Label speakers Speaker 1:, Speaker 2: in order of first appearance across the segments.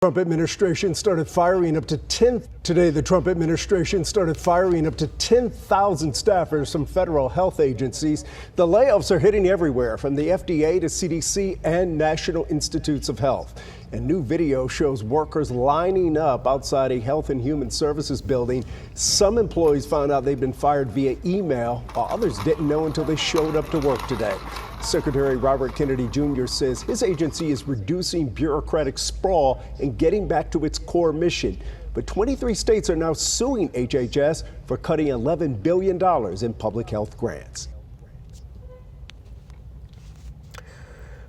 Speaker 1: Trump administration started firing up to 10 today. The Trump administration started firing up to 10,000 staffers from federal health agencies. The layoffs are hitting everywhere, from the FDA to CDC and National Institutes of Health. A new video shows workers lining up outside a Health and Human Services building. Some employees found out they've been fired via email, while others didn't know until they showed up to work today. Secretary Robert Kennedy Jr. says his agency is reducing bureaucratic sprawl and getting back to its core mission. But 23 states are now suing HHS for cutting $11 billion in public health grants.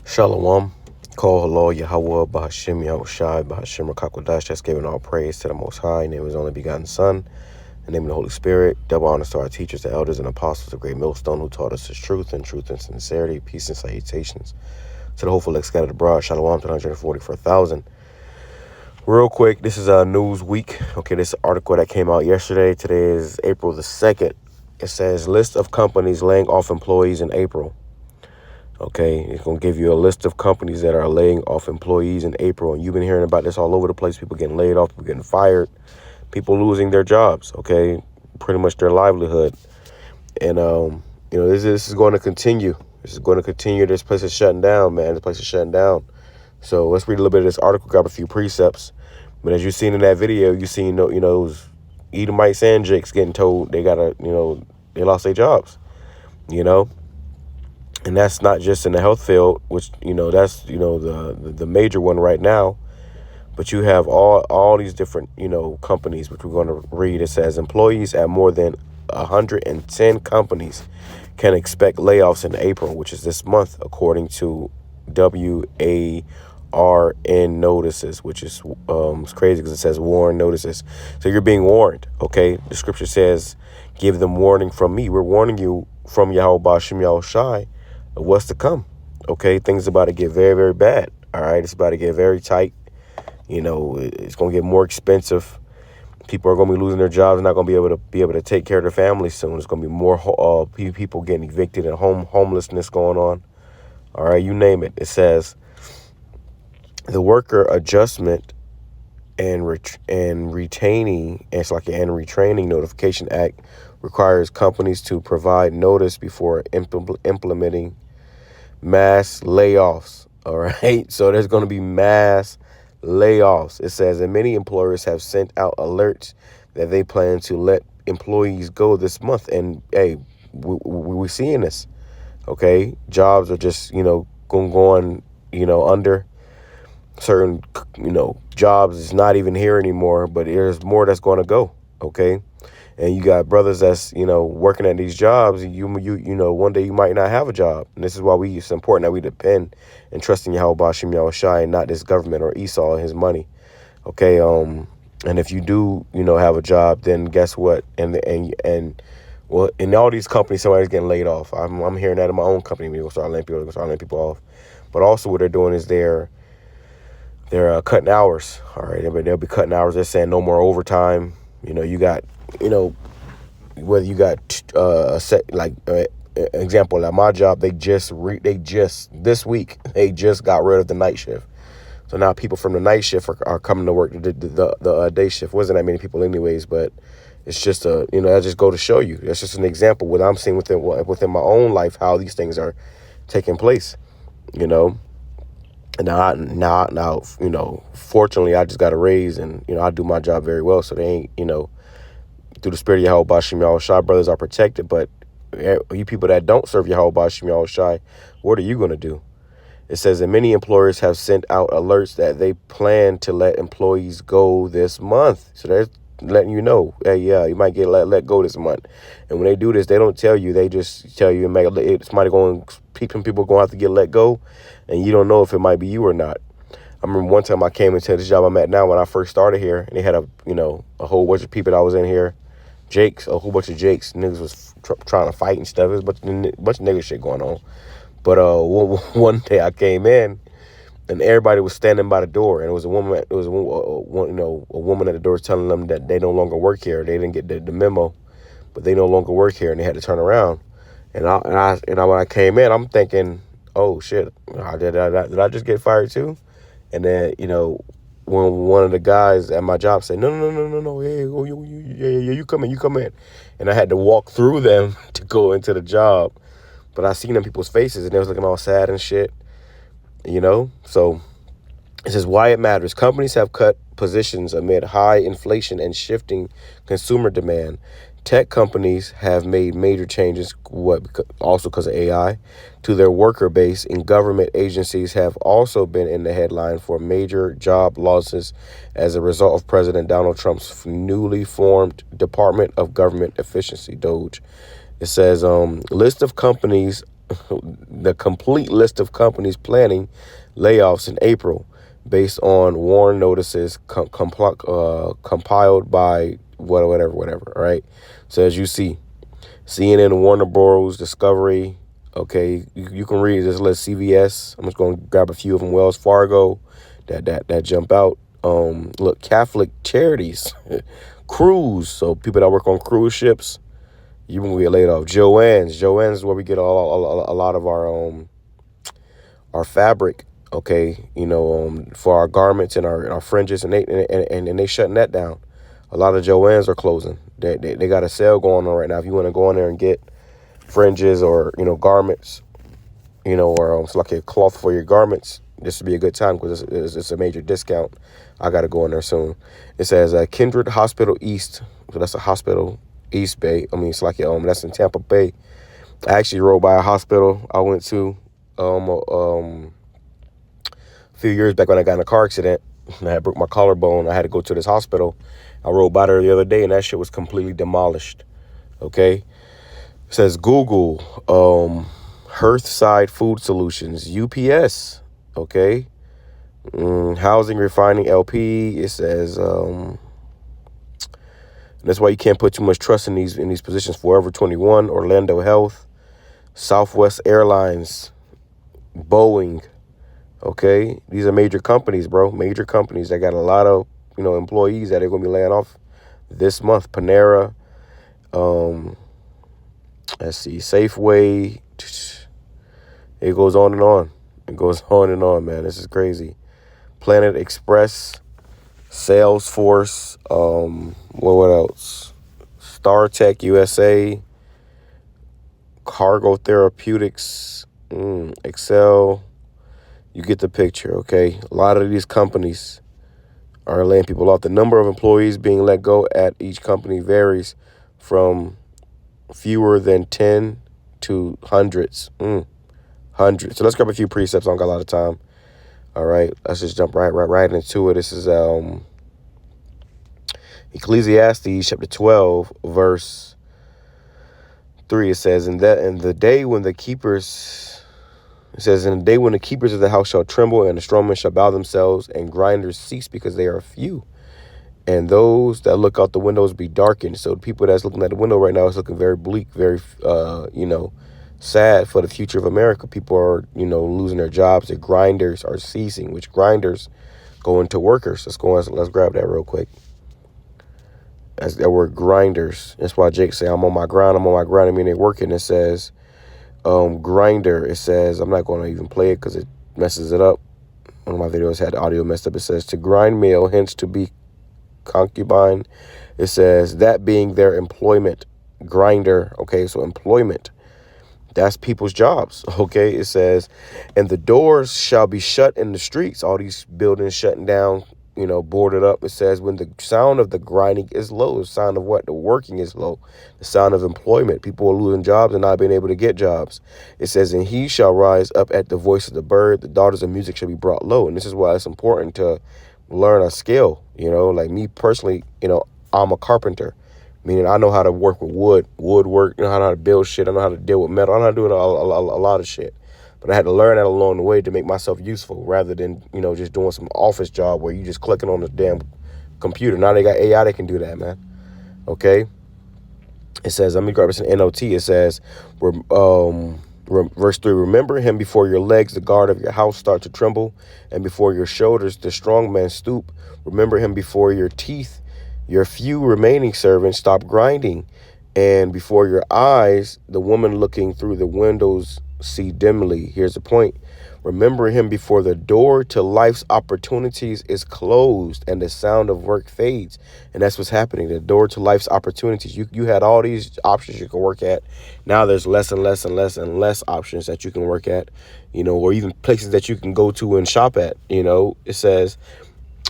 Speaker 2: Shalom. Call HALAL, YAHAWAH, BAHASHAM, YAHWASHI, BAHASHAM, QADASH. That's giving all praise to the Most High. In the name of His only begotten Son, in the name of the Holy Spirit. Double honors to our teachers, the elders, and apostles of Great Millstone, who taught us His truth and sincerity, peace and salutations. To the hopeful scattered abroad, Shalom to 144,000. Real quick, this is a news week. Okay, this article that came out yesterday. Today is April the 2nd. It says, list of companies laying off employees in April. Okay, it's going to give you a list of companies that are laying off employees in April. And you've been hearing about this all over the place. People getting laid off, people getting fired, people losing their jobs, okay, pretty much their livelihood. And, this is going to continue. This is going to continue. This place is shutting down, man. This place is shutting down. So let's read a little bit of this article, grab a few precepts. But as you've seen in that video, you've seen, those Edomites and Jakes getting told they got to, they lost their jobs, And that's not just in the health field, which, that's, the major one right now. But you have all these different, companies, which we're going to read. It says employees at more than 110 companies can expect layoffs in April, which is this month, according to WARN notices, which is it's crazy because it says warn notices. So you're being warned, okay? The scripture says, give them warning from me. We're warning you from Yahweh Bashem Yahushai of what's to come, okay? Things are about to get very, very bad, all right? It's about to get very tight. It's going to get more expensive. People are going to be losing their jobs, not going to be able to take care of their families soon. There's going to be more people getting evicted and homelessness going on. All right, you name it. It says the Worker Adjustment and Retraining Notification Act requires companies to provide notice before implementing mass layoffs. All right, so there's going to be mass layoffs. It says that many employers have sent out alerts that they plan to let employees go this month. And hey, we're seeing this. Okay, jobs are just going under. Certain jobs is not even here anymore, but there's more that's going to go. Okay, and you got brothers that's working at these jobs. You one day you might not have a job, and this is why it's important that we depend and trust in Yahweh Bashem Yahushai and not this government or Esau and his money. Okay, and if you do have a job, then guess what? And well, in all these companies, somebody's getting laid off. I'm hearing that in my own company. We're going to start laying people off. But also what they're doing is they're cutting hours. All right, they'll be cutting hours. They're saying no more overtime. You got, whether you got example, at my job, they just this week, they just got rid of the night shift. So now people from the night shift are coming to work the day shift. Wasn't that many people anyways, but it's just I just go to show you. That's just an example what I'm seeing within my own life, how these things are taking place, And now, fortunately, I just got a raise, and I do my job very well. So they ain't, through the spirit of Yahweh Bashem Yahushai, brothers are protected. But you people that don't serve Yahweh Bashem Yahushai, what are you going to do? It says that many employers have sent out alerts that they plan to let employees go this month. So they're letting you know, hey, yeah, you might get let go this month. And when they do this, they don't tell you. They just tell you, people going to have to get let go, and you don't know if it might be you or not. I remember one time I came into this job I'm at now when I first started here, and they had a whole bunch of people that was in here, a whole bunch of Jakes. Niggas was trying to fight and stuff. There's a bunch of nigga shit going on. But one day I came in, and everybody was standing by the door, and it was a woman. It was a woman at the door telling them that they no longer work here. They didn't get the memo, but they no longer work here, and they had to turn around. And when I came in, I'm thinking, oh shit, did I just get fired too? And then when one of the guys at my job said, no, hey, yeah, you come in. And I had to walk through them to go into the job. But I seen them people's faces, and they was looking all sad and shit, you know? So it says why it matters. Companies have cut positions amid high inflation and shifting consumer demand. Tech companies have made major changes, also because of AI, to their worker base, and government agencies have also been in the headline for major job losses as a result of President Donald Trump's newly formed Department of Government Efficiency, DOGE. It says list of companies, the complete list of companies planning layoffs in April based on warn notices compiled by whatever, right? So as you see, CNN, Warner Bros., Discovery, okay, you can read this list. CVS, I'm just going to grab a few of them. Wells Fargo, that jump out. Look, Catholic Charities, cruise, so people that work on cruise ships, you can get laid off. Joann's is where we get a lot of our fabric, okay, you know, for our garments and our fringes, and they shutting that down. A lot of Joann's are closing. They got a sale going on right now. If you want to go in there and get fringes or, you know, garments, you know, or it's like a cloth for your garments, this would be a good time because it's a major discount. I got to go in there soon. It says Kindred Hospital East. So that's a hospital, East Bay. I mean, it's like that's in Tampa Bay. I actually rode by a hospital I went to a few years back when I got in a car accident. I had broke my collarbone. I had to go to this hospital. I rode by there the other day, and that shit was completely demolished. Okay? It says Google, Hearthside Food Solutions, UPS, okay? Housing Refining LP. It says that's why you can't put too much trust in these positions. Forever 21, Orlando Health, Southwest Airlines, Boeing. Okay, these are major companies, bro. Major companies that got a lot of, you know, employees that are going to be laying off this month. Panera, let's see, Safeway. It goes on and on. It goes on and on, man. This is crazy. Planet Express, Salesforce, what else? StarTech USA, Cargo Therapeutics, Excel. You get the picture, okay? A lot of these companies are laying people off. The number of employees being let go at each company varies from fewer than 10 to hundreds. Hundreds. So let's grab a few precepts. I don't got a lot of time. All right, let's just jump right into it. This is Ecclesiastes chapter 12, verse 3. It says, in the day when the keepers of the house shall tremble, and the strong men shall bow themselves, and grinders cease because they are few, and those that look out the windows be darkened. So the people that's looking at the window right now is looking very bleak, very sad for the future of America. People are, you know, losing their jobs. The grinders are ceasing, which grinders go into workers. Let's grab that real quick. That's that word, grinders. That's why Jake say, I'm on my grind. I mean, they're working. It says grinder. It says, I'm not going to even play it because it messes it up. One of my videos had the audio messed up. It says to grind meal, hence to be concubine. It says that being their employment. Grinder. Okay, so employment. That's people's jobs, okay? It says, and the doors shall be shut in the streets. All these buildings shutting down, you know, boarded up. It says, when the sound of the grinding is low, the sound of what? The working is low. The sound of employment. People are losing jobs and not being able to get jobs. It says, and he shall rise up at the voice of the bird. The daughters of music shall be brought low. And this is why it's important to learn a skill, you know? Like me personally, you know, I'm a carpenter. Meaning I know how to work with woodwork, you know how to build shit. I know how to deal with metal. I know how to do a lot of shit. But I had to learn that along the way to make myself useful rather than, you know, just doing some office job where you just clicking on the damn computer. Now they got AI that can do that, man. Okay? It says, let me grab this in NOT. It says, verse 3, remember him before your legs, the guard of your house, start to tremble, and before your shoulders, the strong man stoop. Remember him before your teeth. Your few remaining servants stop grinding, and before your eyes, the woman looking through the windows see dimly. Here's the point. Remember him before the door to life's opportunities is closed and the sound of work fades. And that's what's happening. The door to life's opportunities. You had all these options you can work at. Now there's less and less and less and less options that you can work at, or even places that you can go to and shop at. It says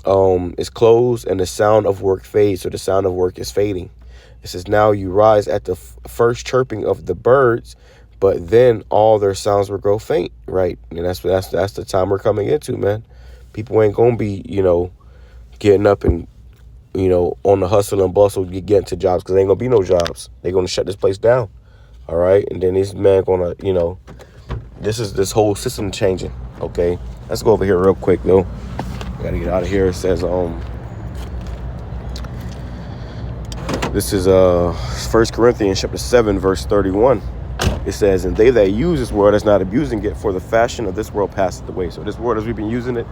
Speaker 2: it's closed and the sound of work fades. So the sound of work is fading. It says, now you rise at the first chirping of the birds, but then all their sounds will grow faint, right? And that's the time we're coming into, man. People ain't gonna be, getting up and, on the hustle and bustle, getting to jobs, because there ain't gonna be no jobs. They're gonna shut this place down, all right? And then these men gonna, this whole system changing. Okay, let's go over here real quick though. Gotta get out of here. It says, this is 1 Corinthians chapter 7, verse 31. It says, and they that use this world is not abusing it, for the fashion of this world passeth away. So this world, as we've been using it,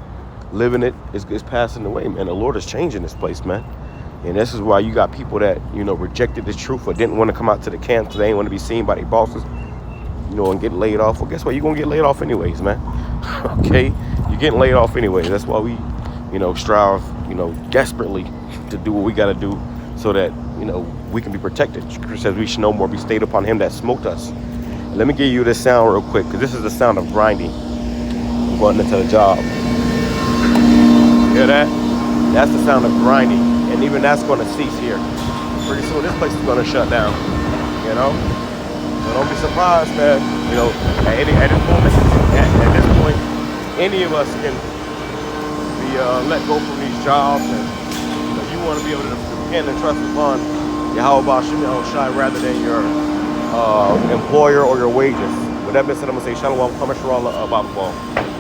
Speaker 2: living it, is passing away, man. The Lord is changing this place, man. And this is why you got people that, rejected the truth or didn't want to come out to the camp because they didn't want to be seen by their bosses, and get laid off. Well, guess what? You're going to get laid off anyways, man. Okay? You're getting laid off anyways. That's why we, strive, desperately to do what we got to do so that, we can be protected. Scripture says we should no more be stayed upon him that smote us. Let me give you this sound real quick, because this is the sound of grinding. I'm going into the job. Hear that? That's the sound of grinding. And even that's going to cease here. Pretty soon this place is going to shut down. So don't be surprised that, at this moment, at this point, any of us can be let go from these jobs. And you want to be able to depend and trust upon YAHAWASHI rather than your employer or your wages. With that being said, I'm going to say Shalom, Kameshwara, Abba.